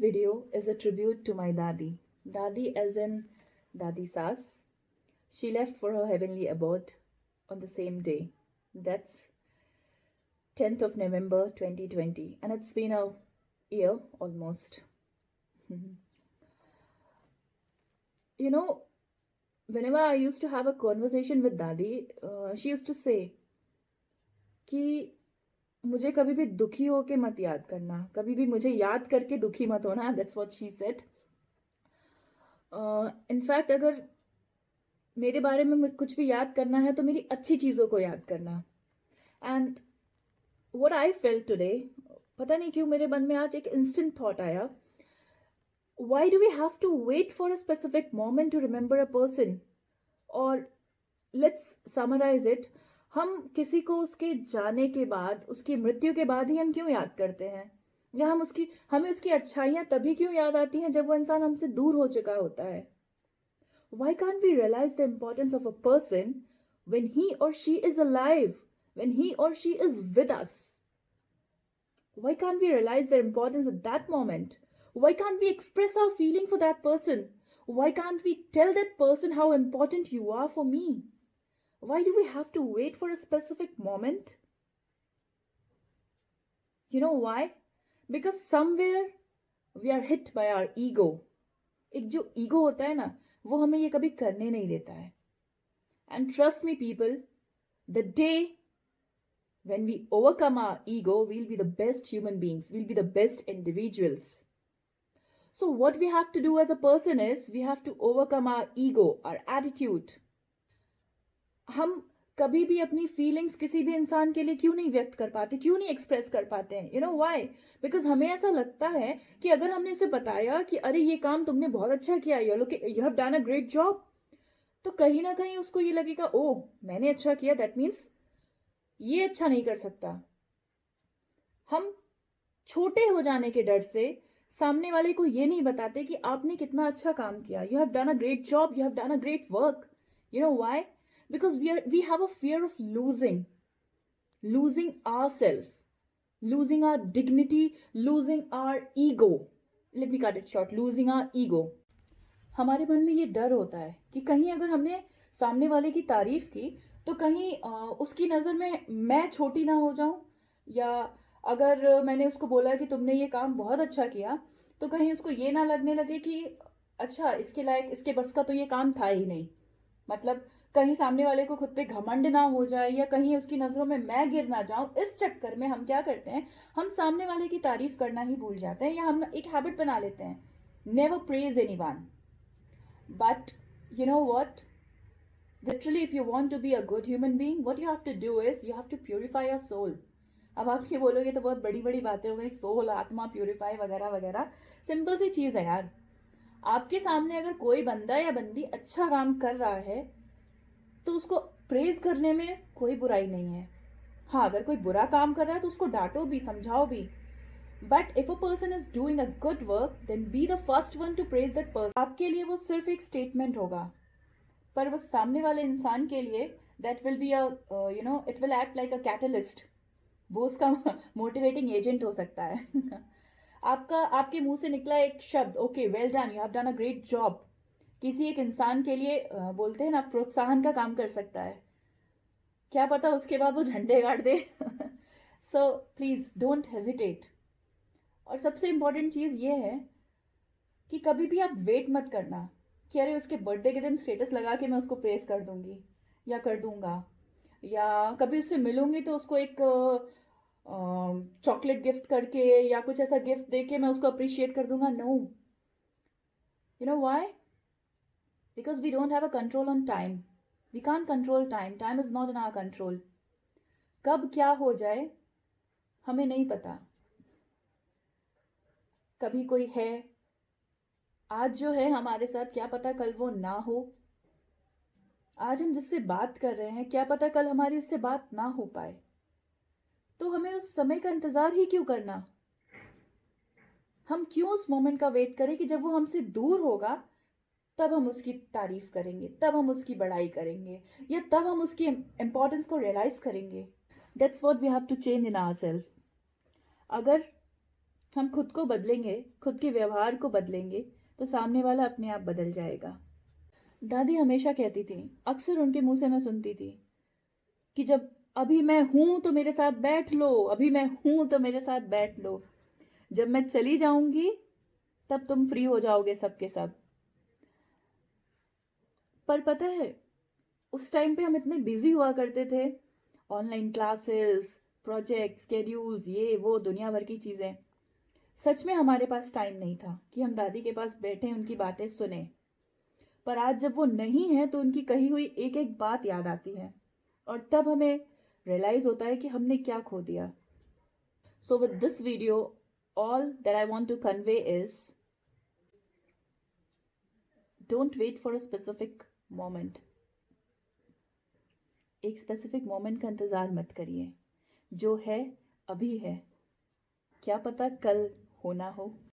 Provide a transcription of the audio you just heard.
video is a tribute to my Dadi. Dadi, as in Dadi Sas. She left for her heavenly abode on the same day. That's 10th of November 2020. And it's been a year almost. You know, whenever I used to have a conversation with Dadi, she used to say कि मुझे कभी भी दुखी होके मत याद करना, कभी भी मुझे याद करके दुखी मत होना. That's what she said. In fact अगर मेरे बारे में कुछ भी याद करना है तो मेरी अच्छी चीज़ों को याद करना. And what I felt today, पता नहीं क्यों मेरे मन में आज एक इंस्टेंट थॉट आया. Why do we have to wait for a specific moment to remember a person? और लेट्स समराइज इट. हम किसी को उसके जाने के बाद, उसकी मृत्यु के बाद ही हम क्यों याद करते हैं? या हमें उसकी अच्छाइयाँ तभी क्यों याद आती हैं जब वो इंसान हमसे दूर हो चुका होता है? Why can't we realize the importance of a person when he or she is alive, when he or she is with us? Why can't we realize their importance at that moment? Why can't we express our feeling for that person? Why can't we tell that person how important you are for me? Why do we have to wait for a specific moment? You know why? Because somewhere we are hit by our ego. एक जो ego होता है ना, वो हमें ये कभी करने नहीं देता है. And trust me people, the day when we overcome our ego, we'll be the best human beings, we'll be the best individuals. So what we have to do as a person is, we have to overcome our ego, our attitude. हम कभी भी अपनी feelings किसी भी इंसान के लिए क्यों नहीं व्यक्त कर पाते, क्यों नहीं एक्सप्रेस कर पाते हैं? You know why? बिकॉज हमें ऐसा लगता है कि अगर हमने उसे बताया कि अरे ये काम तुमने बहुत अच्छा किया, you have done a great job, तो कहीं ना कहीं उसको ये लगेगा, ओह मैंने अच्छा किया, दैट मीन्स ये अच्छा नहीं कर सकता. हम छोटे हो जाने के डर से सामने वाले को ये नहीं बताते कि आपने कितना अच्छा काम किया, you have done a great job, you have done a great work. You know why? Because we have a fear of losing ourselves, losing our dignity, losing our ego. Let me cut it short. Losing our ego. हमारे मन में ये डर होता है कि कहीं अगर हमने सामने वाले की तारीफ की तो कहीं उसकी नज़र में मैं छोटी ना हो जाऊं, या अगर मैंने उसको बोला कि तुमने ये काम बहुत अच्छा किया तो कहीं उसको ये ना लगने लगे कि अच्छा इसके लायक, इसके बस का तो ये काम था ही नहीं. मतलब कहीं सामने वाले को खुद पे घमंड ना हो जाए, या कहीं उसकी नज़रों में मैं गिर ना जाऊं. इस चक्कर में हम क्या करते हैं, हम सामने वाले की तारीफ करना ही भूल जाते हैं, या हम एक हैबिट बना लेते हैं, never praise anyone. But you know what, literally if you want to be a good human being, what you have to do is you have to purify your soul. अब आप ये बोलोगे तो बहुत बड़ी बड़ी बातें हो गई, सोल, आत्मा प्यूरिफाई वगैरह वगैरह. सिंपल सी चीज़ है यार. आपके सामने अगर कोई बंदा या बंदी अच्छा काम कर रहा है तो उसको प्रेज करने में कोई बुराई नहीं है. हाँ, अगर कोई बुरा काम कर रहा है तो उसको डांटो भी, समझाओ भी. But if a person is doing a good work, then be the first one to praise that person. आपके लिए वो सिर्फ एक स्टेटमेंट होगा, पर वो सामने वाले इंसान के लिए that will be a it will act like a catalyst. वो उसका मोटिवेटिंग एजेंट हो सकता है. आपके मुंह से निकला एक शब्द, okay well done, you have done a great job, किसी एक इंसान के लिए बोलते हैं ना, प्रोत्साहन का काम कर सकता है. क्या पता उसके बाद वो झंडे गाड़ दे. So please don't hesitate. और सबसे इम्पोर्टेंट चीज़ ये है कि कभी भी आप वेट मत करना कि अरे उसके बर्थडे के दिन स्टेटस लगा के मैं उसको प्रेस कर दूंगी या कर दूंगा, या कभी उससे मिलूंगी तो उसको एक चॉकलेट गिफ्ट करके या कुछ ऐसा गिफ्ट दे के मैं उसको अप्रिशिएट कर दूंगा. No. You know why? Because we don't have a control on time. We can't control time. Time is not in our control. कब क्या हो जाए हमें नहीं पता. कभी कोई है, आज जो है हमारे साथ, क्या पता कल वो ना हो. आज हम जिससे बात कर रहे हैं, क्या पता कल हमारी उससे बात ना हो पाए. तो हमें उस समय का इंतज़ार ही क्यों करना? हम क्यों उस मोमेंट का वेट करें कि जब वो हमसे दूर होगा तब हम उसकी तारीफ करेंगे, तब हम उसकी बड़ाई करेंगे, या तब हम उसकी इम्पोर्टेंस को रियलाइज करेंगे. That's what we have to change in ourself. अगर हम खुद को बदलेंगे, खुद के व्यवहार को बदलेंगे, तो सामने वाला अपने आप बदल जाएगा। दादी हमेशा कहती थी, अक्सर उनके मुंह से मैं सुनती थी कि जब अभी मैं हूं तो मेरे साथ बैठ लो, अभी मैं हूं तो मेरे साथ बैठ लो, जब मैं चली जाऊंगी तब तुम फ्री हो जाओगे सबके सब। पर पता है, उस टाइम पे हम इतने बिजी हुआ करते थे, ऑनलाइन क्लासेस, प्रोजेक्ट, स्केड्यूल्स, ये वो दुनिया भर की चीज़ें, सच में हमारे पास टाइम नहीं था कि हम दादी के पास बैठे उनकी बातें सुने। पर आज जब वो नहीं है तो उनकी कही हुई एक एक बात याद आती है, और तब हमें रियलाइज होता है कि हमने क्या खो दिया। So with this video, all that I want to convey is, don't wait for a specific moment. एक स्पेसिफिक मोमेंट का इंतज़ार मत करिए। जो है अभी है, क्या पता कल होना हो।